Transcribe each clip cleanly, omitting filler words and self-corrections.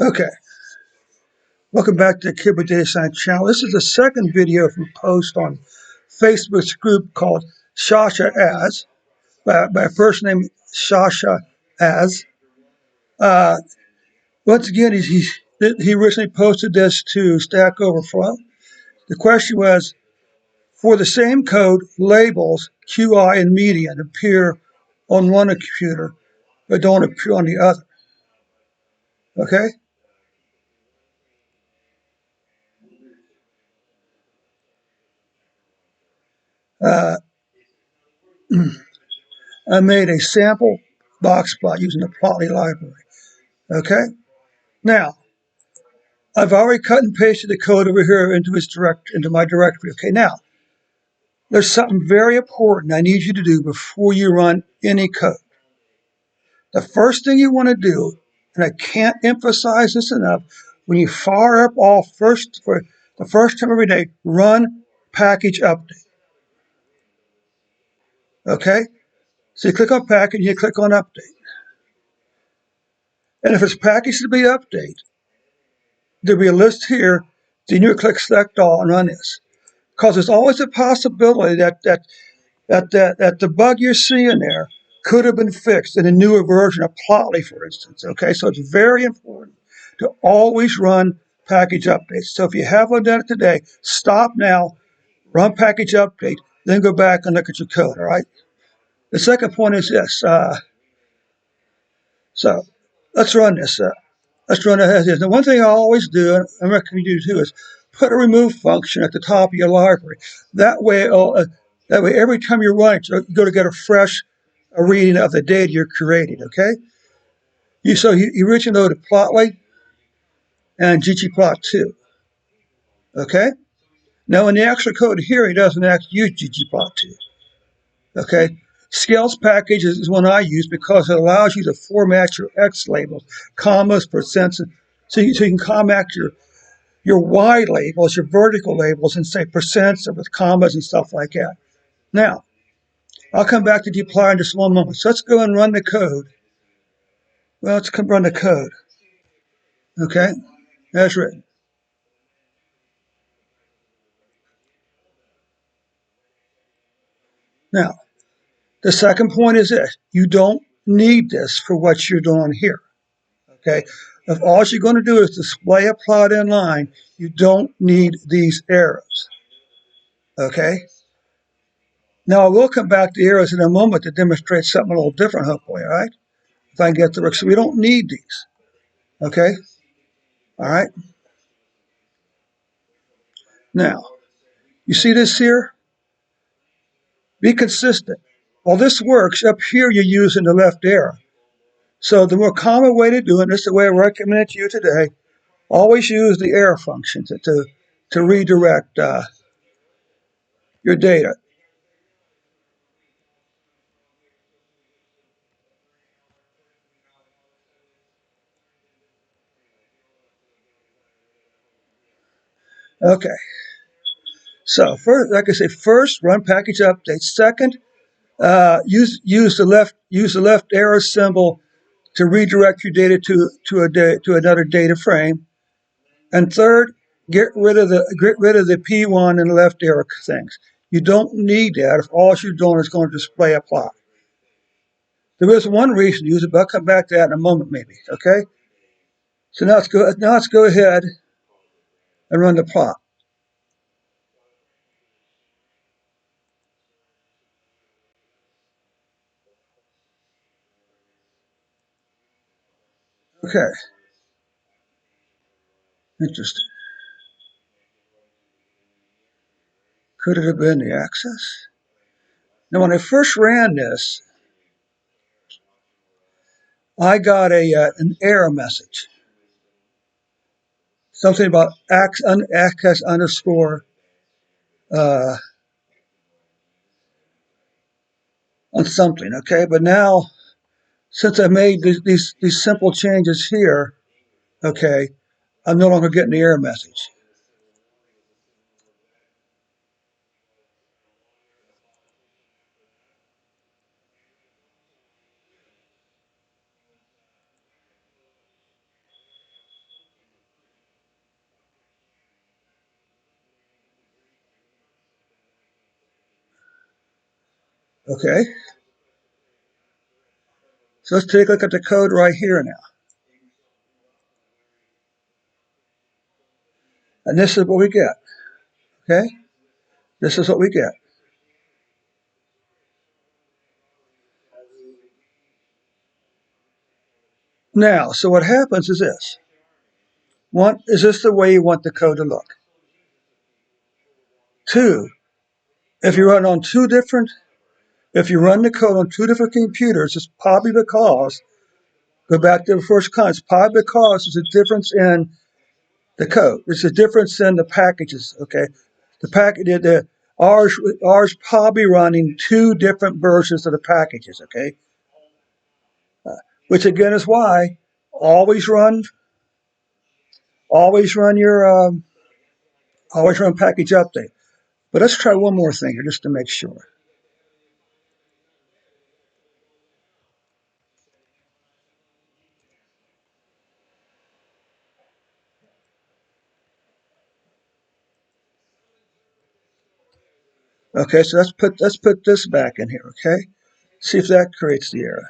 Okay, welcome back to the Kid with Data Science channel. This is the second video from post on Facebook's group called Shasha As, by first name Shasha As. Uh, Once again, he recently posted this to Stack Overflow. The question was, for the same code, labels QI and median appear on one computer, but don't appear on the other. Okay? Uh, I made a sample box plot using the Plotly library. Okay? Now, I've already cut and pasted the code over here into my directory. Okay, now there's something very important I need you to do before you run any code. The first thing you want to do, and I can't emphasize this enough, when you fire up all first for the first time every day, run package update. Okay? So you click on package, you click on update. And if it's package to be update, there'll be a list here. Then you click select all and run this. Because there's always a possibility that the bug you're seeing there could have been fixed in a newer version of Plotly, for instance. Okay, so it's very important to always run package updates. So if you haven't done it today, stop now, run package update, then go back and look at your code. All right. The second point is this. So let's run this. Let's run it as is. Now, one thing I always do, and I recommend you do, is put a remove function at the top of your library. That way, every time you run it, you're going to get a fresh reading of the data you're creating. Okay. You originally loaded Plotly and GGplot2. Okay. Now, in the actual code here, it doesn't actually use GGplot2. Okay. Scales package is one I use because it allows you to format your X labels, commas, percents, so you can format your Y labels, your vertical labels, and say percents or with commas and stuff like that. Now, I'll come back to deploy in just one moment. So let's go and run the code. Well, let's run the code. Okay, as written. Now, the second point is this. You don't need this for what you're doing here. Okay, if all you're going to do is display a plot in line, you don't need these arrows. Okay, now I will come back to arrows in a moment to demonstrate something a little different, hopefully, all right? If I can get the work. So we don't need these. Okay, all right. Now, you see this here? Be consistent. While this works, up here you're using the left arrow. So the more common way to do it, and this is the way I recommend it to you today, always use the arrow function to redirect your data. Okay. So first, like I say, first run package update. Second, use the left arrow symbol to redirect your data to another data frame. And third, get rid of the P1 and left arrow things. You don't need that if all you're doing is going to display a plot. There is one reason to use it, but I'll come back to that in a moment, maybe. Okay. So now let's go ahead and run the plot. Okay. Interesting. Could it have been the access? Now, when I first ran this, I got an error message. Something about access underscore uh, on something. Okay, but now since I made these simple changes here, okay, I'm no longer getting the error message. Okay, so let's take a look at the code right here now. And this is what we get. Okay, this is what we get. Now, so what happens is this. One, is this the way you want the code to look? Two, if you run on two different, if you run the code on two different computers, it's probably because, go back to the first comment, it's probably because there's a difference in the code. There's a difference in the packages, okay? The package, ours probably running two different versions of the packages, okay? Which again is why always run, always run your, always run package update. But let's try one more thing here just to make sure. Okay, so let's put this back in here, okay? See if that creates the error.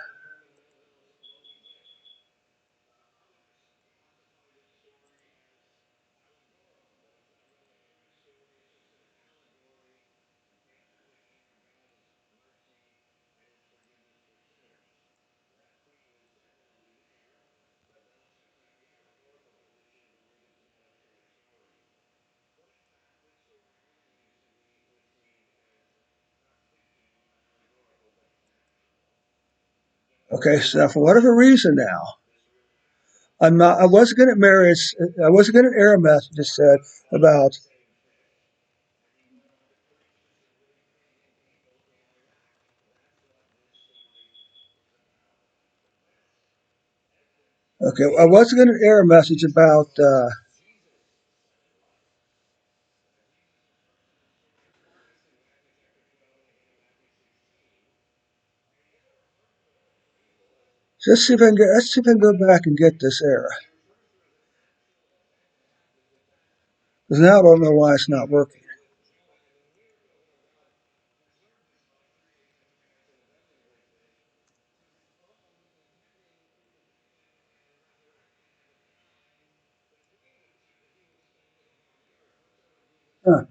Okay, so now for whatever reason now, I'm not. I wasn't going to marriage. I wasn't going to error message that said about. Okay, I wasn't going to error message about. Let's see if I can get. Let's see if I can go back and get this error. Because now I don't know why it's not working. Huh.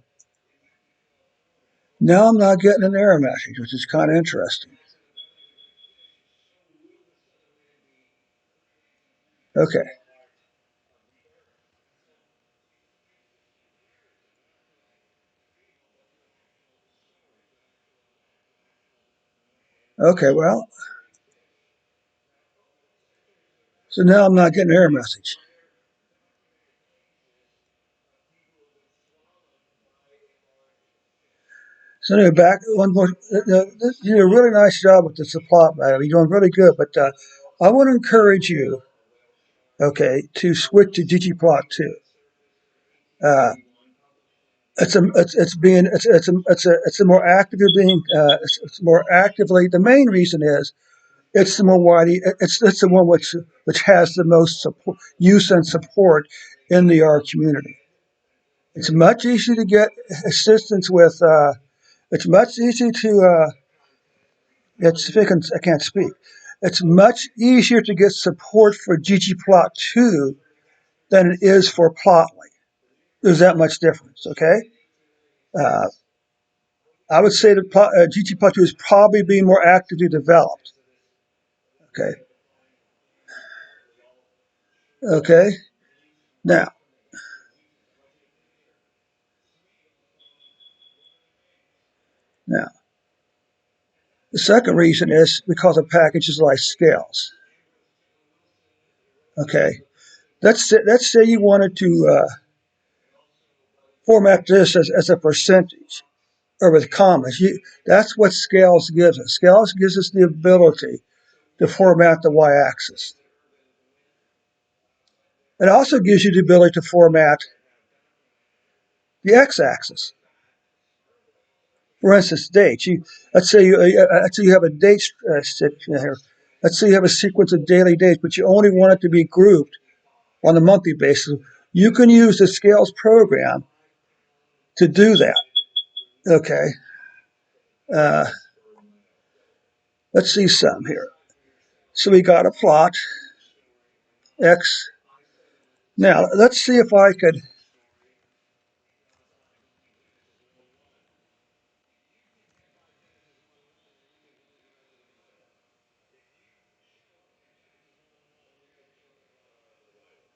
Now I'm not getting an error message, which is kind of interesting. Okay. Okay. Well, so now I'm not getting an error message. So anyway, back one more. You did a really nice job with the plot, battle. You're doing really good. But I want to encourage you, okay, to switch to GGplot2. Uh, it's a more actively being it's more actively. The main reason is it's the more widely it's the one which has the most support, use and support in the R community. It's much easier to get assistance with. It's much easier to. I can't speak. It's much easier to get support for GGplot2 than it is for Plotly. There's that much difference. Okay. Uh, I would say that GGplot2 is probably being more actively developed. Okay. Okay. Now, now, the second reason is because of packages like scales. Okay. Let's say you wanted to format this as a percentage or with commas. That's what scales gives us. Scales gives us the ability to format the y-axis. It also gives you the ability to format the x-axis. For instance, dates. Let's say you have a date here. Let's say you have a sequence of daily dates, but you only want it to be grouped on a monthly basis. You can use the scales program to do that. Okay. Uh, Let's see some here. So we got a plot x. Now let's see if I could.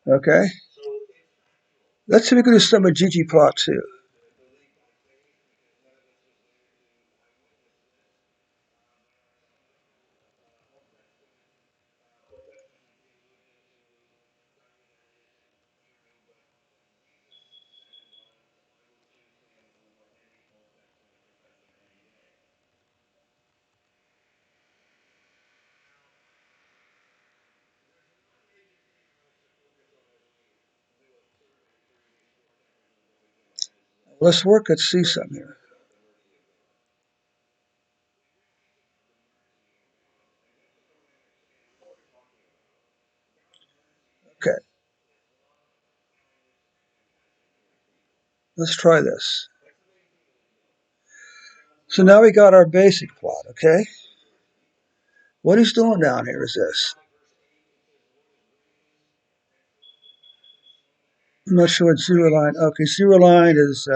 Okay. Let's see if we can do some of GGplot2. Let's work at see some here. Okay. Let's try this. So now we got our basic plot. Okay. What he's doing down here is this. I'm not sure what zero line. Okay, zero line is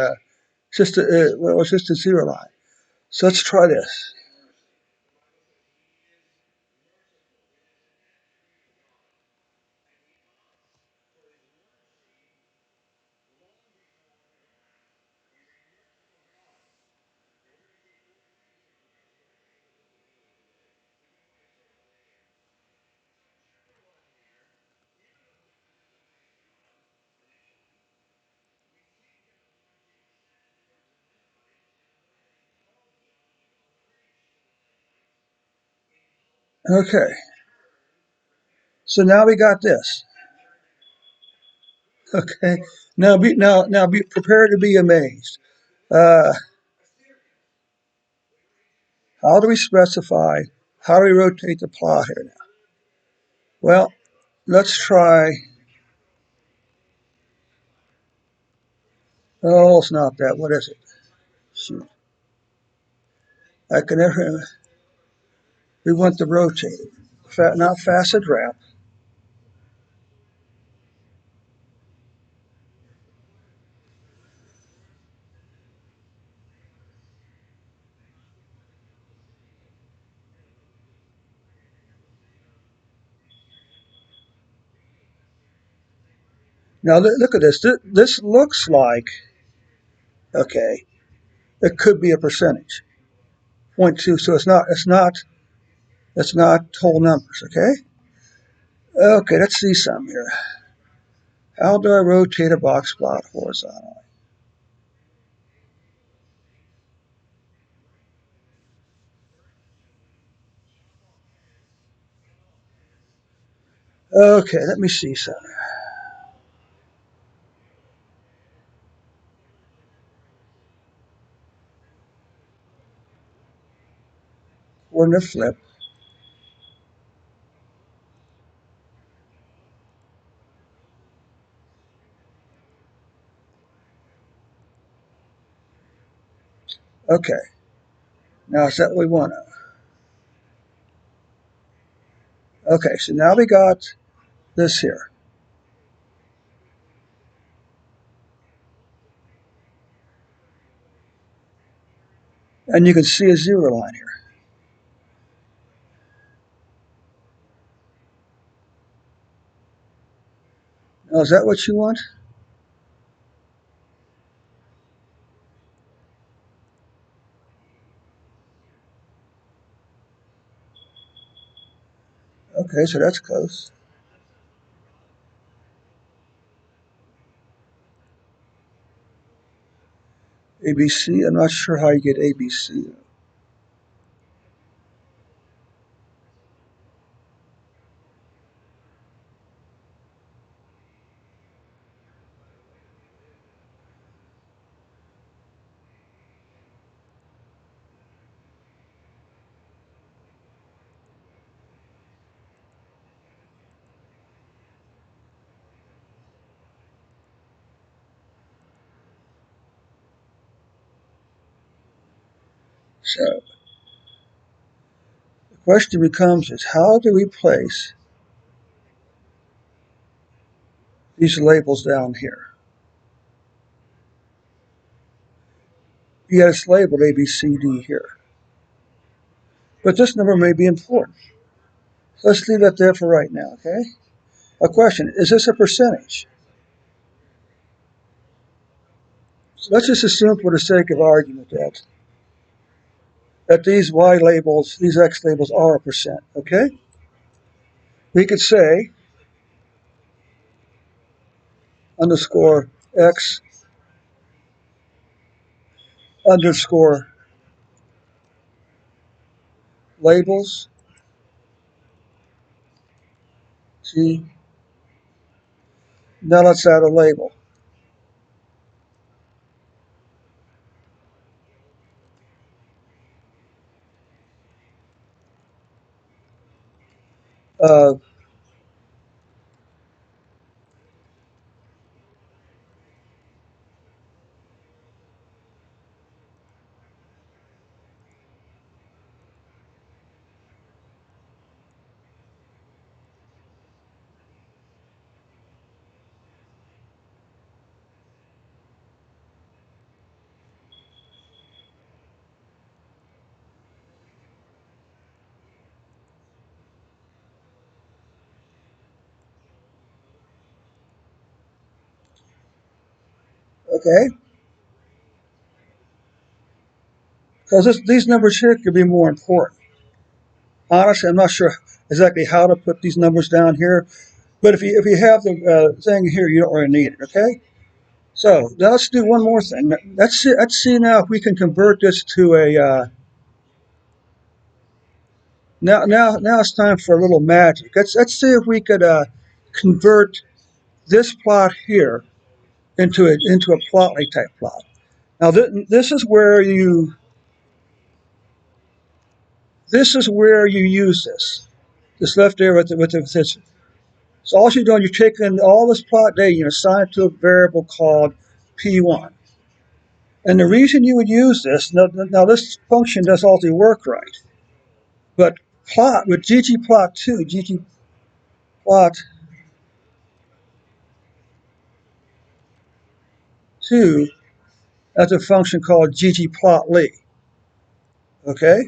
just well, it's just a zero line. So let's try this. Okay. So now we got this. Okay. Now be prepared to be amazed. Uh, how do we specify? How do we rotate the plot here now? Well, let's try. Oh, it's not that. What is it? Shoot. I can never. We want the rotated, not facet wrap. Now look at this. This looks like okay. It could be a percentage. 0.2. So it's not. It's not. It's not whole numbers. Okay. Okay. Let's see some here. How do I rotate a box plot horizontally? Okay. Let me see some. Coordinate flip. Okay. Now is that what we want? Okay. So now we got this here. And you can see a zero line here. Now, is that what you want? Okay, so that's close. ABC, I'm not sure how you get ABC. So, question becomes is how do we place these labels down here? Yes, labeled A, B, C, D here. But this number may be important. So let's leave that there for right now, okay? A question, is this a percentage? So let's just assume for the sake of argument that these Y labels, these X labels are a percent, okay? We could say underscore X underscore labels T. Now let's add a label. Uh, okay? Because these numbers here could be more important. Honestly, I'm not sure exactly how to put these numbers down here, but if you have the thing here, you don't really need it, okay? So now let's do one more thing. Let's see now if we can convert this to a. Now it's time for a little magic. Let's see if we could convert this plot here into a plotly type plot. Now this is where you use this left there with this. So all you're doing, you're taking all this plot data, you assign it to a variable called P1. And the reason you would use this, now this function does all the work right, but plot with GGplot2, GGplot2 has a function called GGplotly. Okay?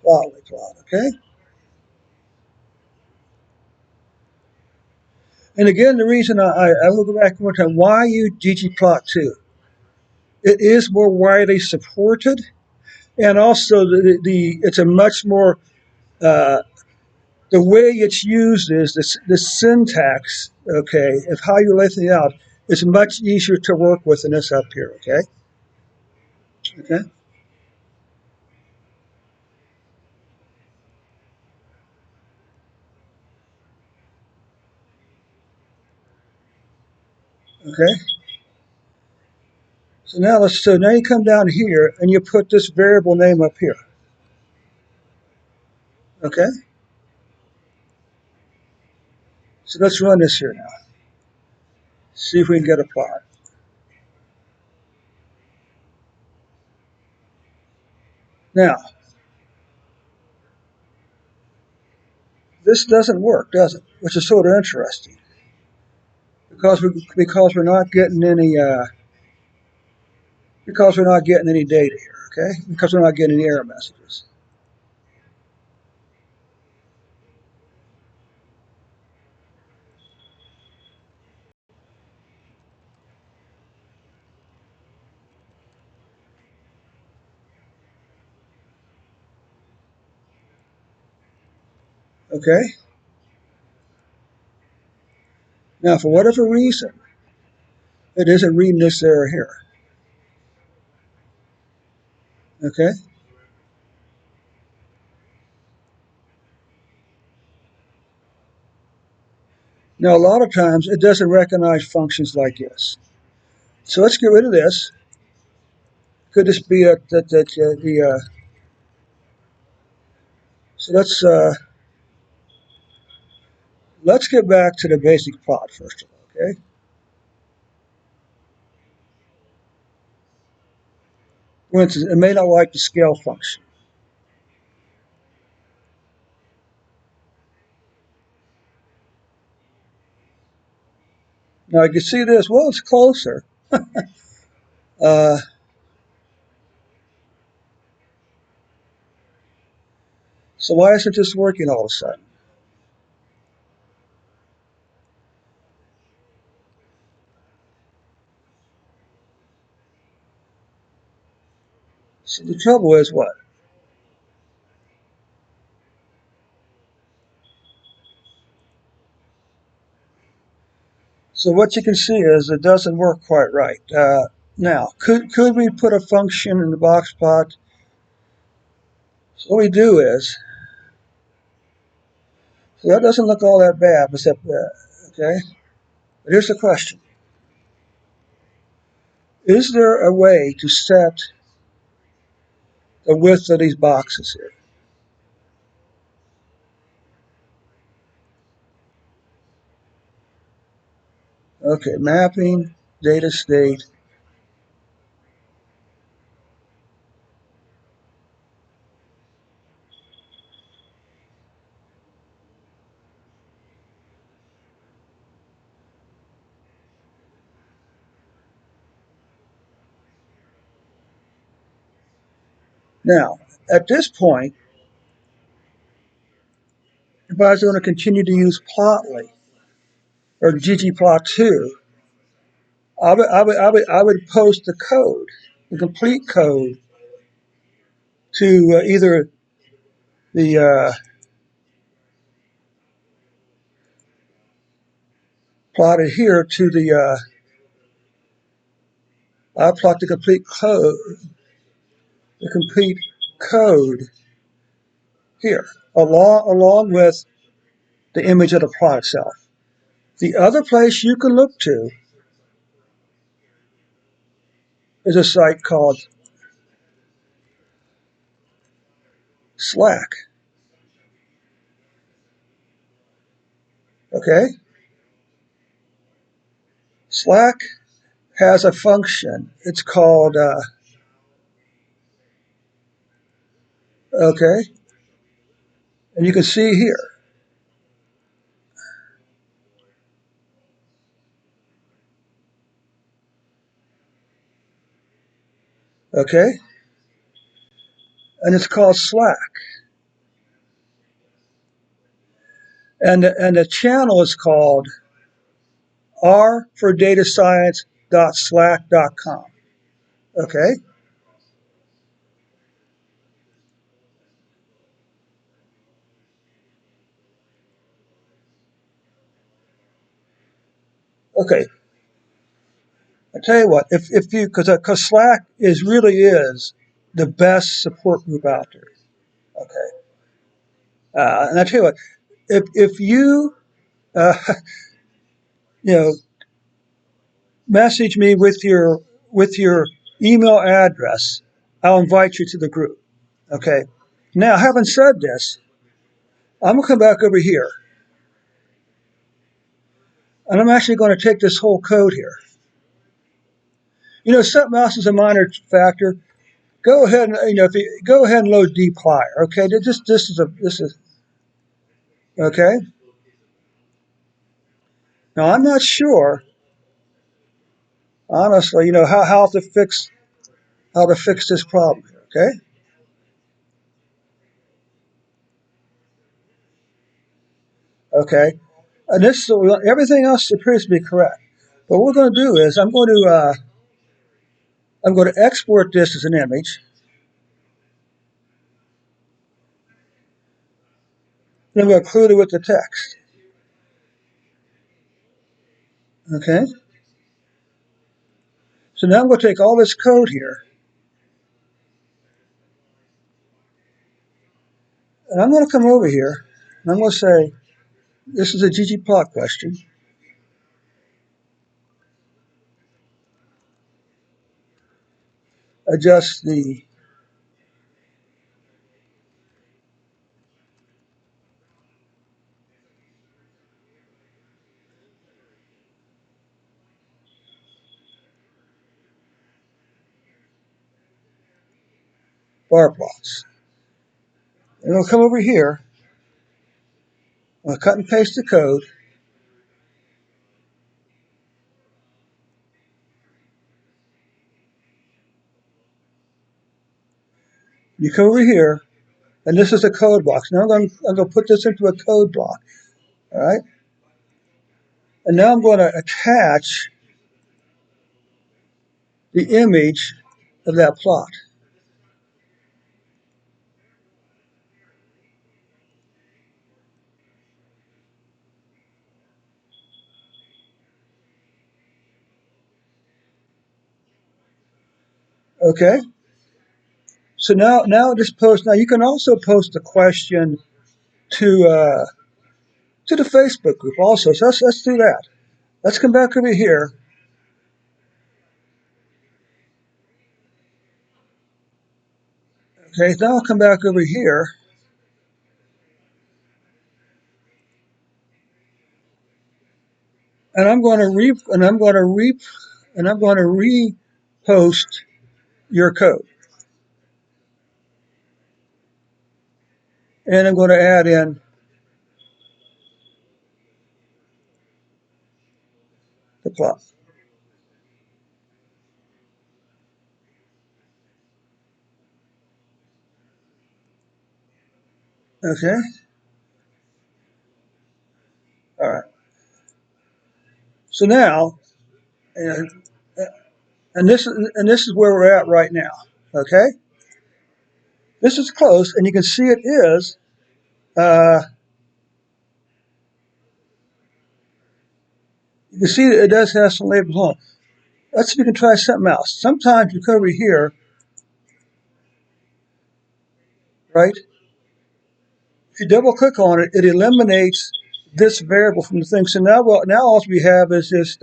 Plotly plot. Okay? And again, the reason I will go back one time, why use GGplot2? It is more widely supported, and also it's a much more uh, the way it's used is the syntax, okay, of how you lay things out is much easier to work with than this up here, okay? Okay? Okay? So now you come down here and you put this variable name up here. Okay? So let's run this here now. See if we can get a plot. Now, this doesn't work, does it? Which is sort of interesting. Because we're not getting any data here, okay? Because we're not getting any error messages. Okay? Now, for whatever reason, it isn't reading this error here. Okay? Now, a lot of times it doesn't recognize functions like this. So let's get rid of this. Could this be so let's let's get back to the basic plot first of all, okay? For instance, it may not like the scale function. Now you can see this, well, it's closer. Uh, so why isn't this working all of a sudden? So the trouble is what? So what you can see is it doesn't work quite right. Now, could we put a function in the box plot? So what we do is, so that doesn't look all that bad, except okay? But here's the question. Is there a way to set the width of these boxes here? Okay, mapping, data state. Now, at this point, if I was going to continue to use Plotly or GGplot2, I would post the code, the complete code, to either the plotted here to the I plot the complete code here, along with the image of the plot itself. The other place you can look to is a site called Slack. Okay, Slack has a function. It's called okay, and you can see here. Okay, and it's called Slack, and the channel is called R for Data Science.slack.com. Okay, okay. I tell you what, if you because Slack really is the best support group out there. Okay, and I tell you what, if you uh, you know message me with your email address, I'll invite you to the group. Okay. Now, having said this, I'm gonna come back over here, and I'm actually going to take this whole code here. Something else is a minor factor. Go ahead and if you go ahead and load dplyr. Okay, this is okay. Now I'm not sure, honestly, how to fix this problem here. Okay, okay, and everything else appears to be correct. But what we're going to do is I'm going to export this as an image, and I'm going to include it with the text. Okay, so now I'm going to take all this code here, and I'm going to come over here, and I'm going to say this is a ggplot question. Adjust the bar plots. And we'll come over here. I'll cut and paste the code. You come over here, and this is a code box. Now I'm going to put this into a code block. All right. And now I'm going to attach the image of that plot. Okay. So now just post. Now you can also post a question to the Facebook group also. So let's do that. Let's come back over here. Okay. Now I'll come back over here, and I'm going to repost your code, and I'm going to add in the plot. Okay. All right. So now, and, and this is where we're at right now. Okay. This is close, and you can see it is. You can see that it does have some labels on. Let's see if we can try something else. Sometimes you come over here, right? If you double click on it, it eliminates this variable from the thing. So now, now all we have is just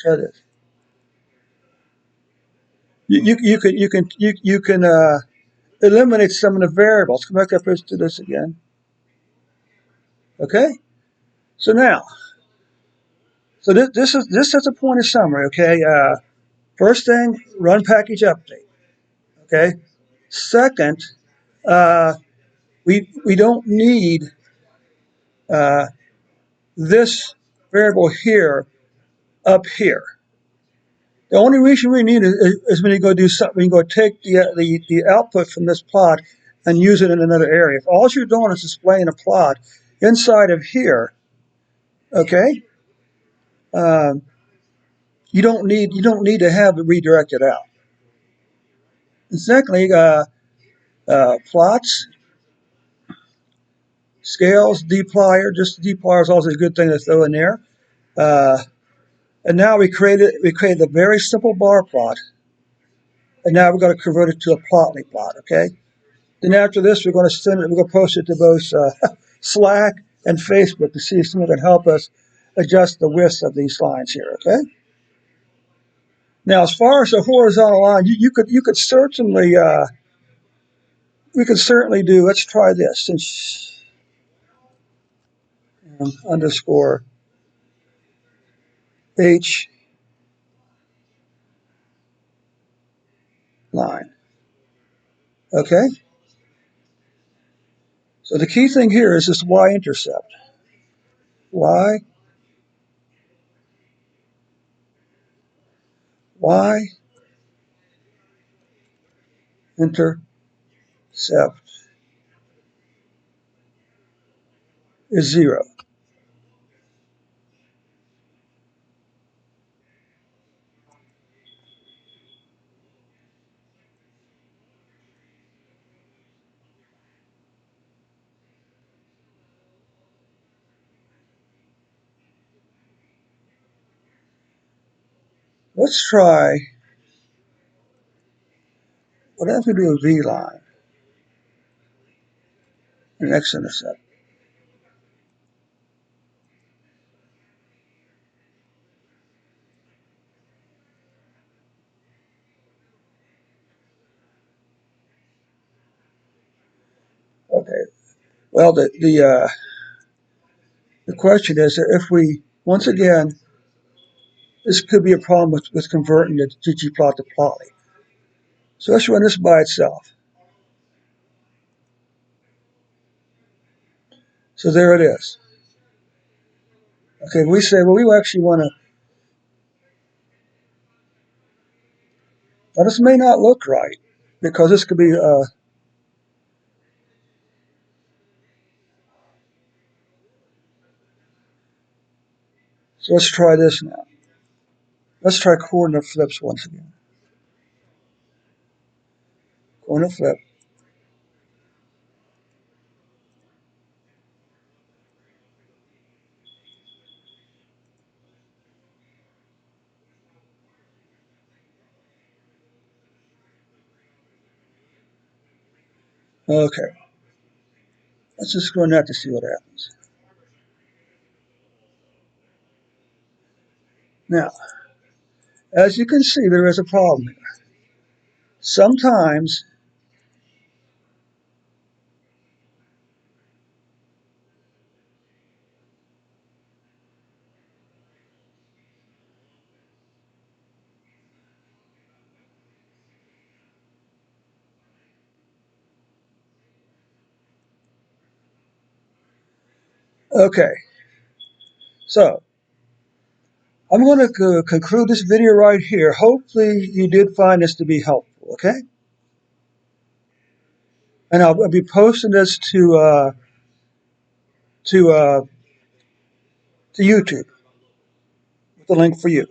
try this. You can eliminate some of the variables. Come back up here to this again. Okay. So now, so this is a point of summary. Okay. First thing, run package update. Okay. Second, uh, we don't need uh, this variable here up here. The only reason we need it is when you go do something, when you go take the output from this plot and use it in another area. If all you're doing is displaying a plot inside of here, okay, um, you don't need to have it redirected out. And secondly, plots, scales, dplyr. Just dplyr is also a good thing to throw in there. Uh, and now we created a very simple bar plot, and now we're going to convert it to a plotly plot. Okay. Then after this, we're going to send it. We're going to post it to both Slack and Facebook to see if someone can help us adjust the width of these lines here. Okay. Now, as far as the horizontal line, you could certainly we could certainly do. Let's try this. Since underscore H line. Okay. So the key thing here is this y-intercept. Y y-intercept is 0. Let's try. What if we do a V line, an x-intercept? Okay. Well, the question is if we once again this could be a problem with converting the ggplot to plotly. So let's run this by itself. So there it is. Okay, we say, well, we actually want to. Now, this may not look right because this could be. So let's try this now. Let's try coordinate flips once again. Coordinate flip. Okay, let's just run that to see what happens. Now, as you can see, there is a problem here. Sometimes, okay, so I'm going to conclude this video right here. Hopefully, you did find this to be helpful, okay? And I'll be posting this to to YouTube with the link for you.